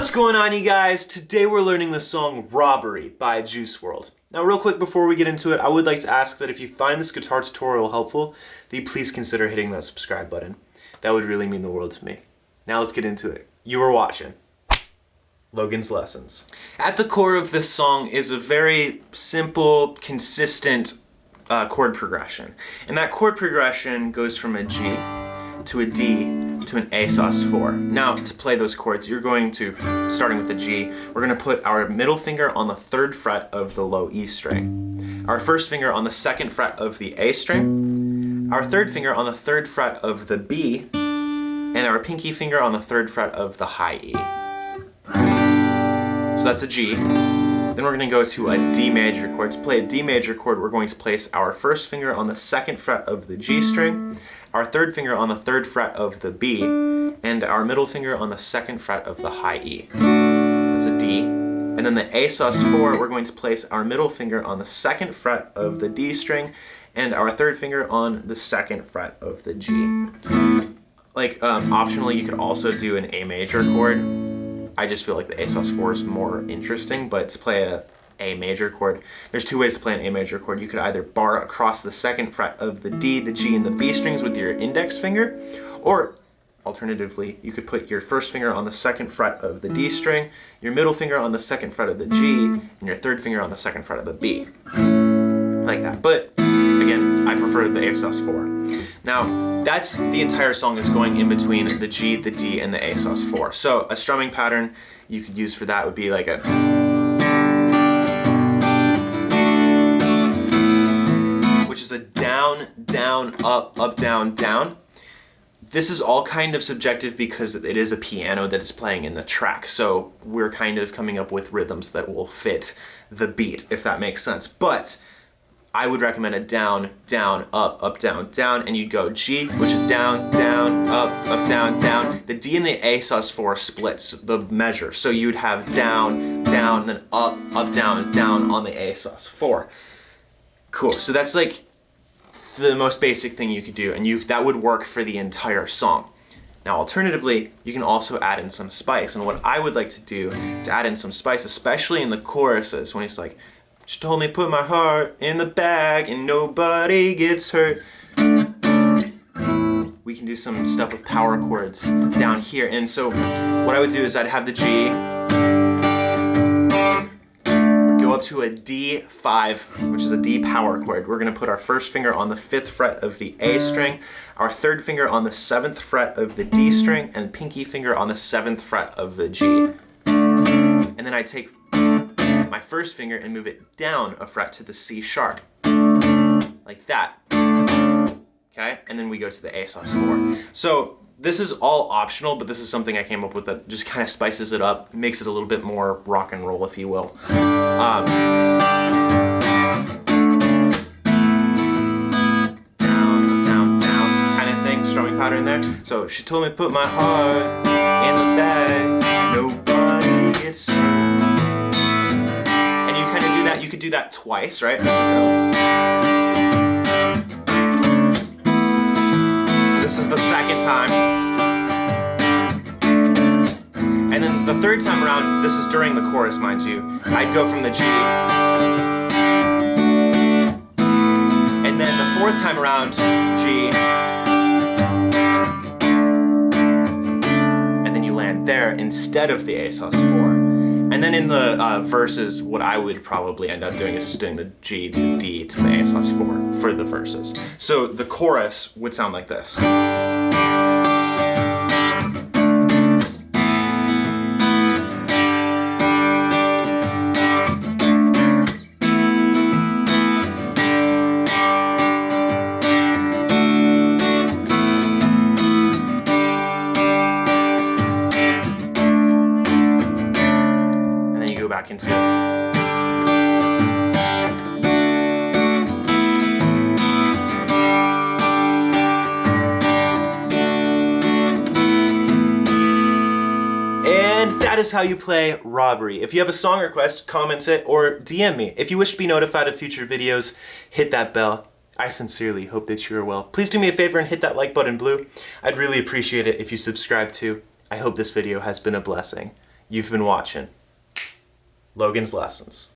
What's going on, you guys? Today we're learning the song Robbery by Juice WRLD. Now real quick before we get into it, I would like to ask that if you find this guitar tutorial helpful, that you please consider hitting that subscribe button. That would really mean the world to me. Now let's get into it. You are watching Logan's Lessons. At the core of this song is a very simple, consistent chord progression. And that chord progression goes from a G to a D to an A sus4. Now, to play those chords, you're going to, starting with the G, we're going to put our middle finger on the 3rd fret of the low E string, our first finger on the 2nd fret of the A string, our 3rd finger on the 3rd fret of the B, and our pinky finger on the 3rd fret of the high E. So that's a G. Then we're going to go to a D major chord. To play a D major chord, we're going to place our first finger on the 2nd fret of the G string, our 3rd finger on the 3rd fret of the B, and our middle finger on the 2nd fret of the high E. That's a D. And then the A sus4, we're going to place our middle finger on the 2nd fret of the D string, and our 3rd finger on the 2nd fret of the G. Optionally, you could also do an A major chord. I just feel like the A sus4 is more interesting, but to play a major chord, there's two ways to play an A major chord. You could either bar across the 2nd fret of the D, the G, and the B strings with your index finger, or alternatively, you could put your first finger on the 2nd fret of the D string, your middle finger on the 2nd fret of the G, and your 3rd finger on the 2nd fret of the B. Like that. But again, I prefer the A sus4. Now, that's the entire song is going in between the G, the D, and the A sus4. So a strumming pattern you could use for that would be like a... which is a down, down, up, up, down, down. This is all kind of subjective because it is a piano that is playing in the track. So we're kind of coming up with rhythms that will fit the beat, if that makes sense. But I would recommend a down, down, up, down, down, and you'd go G, which is down, down, up, down, down. The D and the A sus4 splits the measure, so you'd have down, down, and then up, down, down on the A sus4. Cool, so that's like the most basic thing you could do, and that would work for the entire song. Now, alternatively, you can also add in some spice, and what I would like to do to add in some spice, especially in the choruses, when he's like, she told me put my heart in the bag and nobody gets hurt. We can do some stuff with power chords down here. And so what I would do is I'd have the G, would go up to a D5, which is a D power chord. We're going to put our first finger on the 5th fret of the A string, our 3rd finger on the 7th fret of the D string, and pinky finger on the 7th fret of the G. And then I take my first finger and move it down a fret to the C sharp, like that, okay? And then we go to the A sus4. So this is all optional, but this is something I came up with that just kind of spices it up, makes it a little bit more rock and roll, if you will. Down, down, down kind of thing, strumming pattern there. So she told me put my heart in the bag, nobody gets hurt. You could do that twice, right? So this is the 2nd time. And then the 3rd time around, this is during the chorus, mind you, I'd go from the G. And then the 4th time around, G. And then you land there instead of the A sus4. And then in the verses, what I would probably end up doing is just doing the G to D to the A sus4 for the verses. So the chorus would sound like this. Back into and that is how you play Robbery. If you have a song request, comment it or DM me. If you wish to be notified of future videos, hit that bell. I sincerely hope that you are well. Please do me a favor and hit that like button blue. I'd really appreciate it if you subscribe too. I hope this video has been a blessing. You've been watching Logan's Lessons.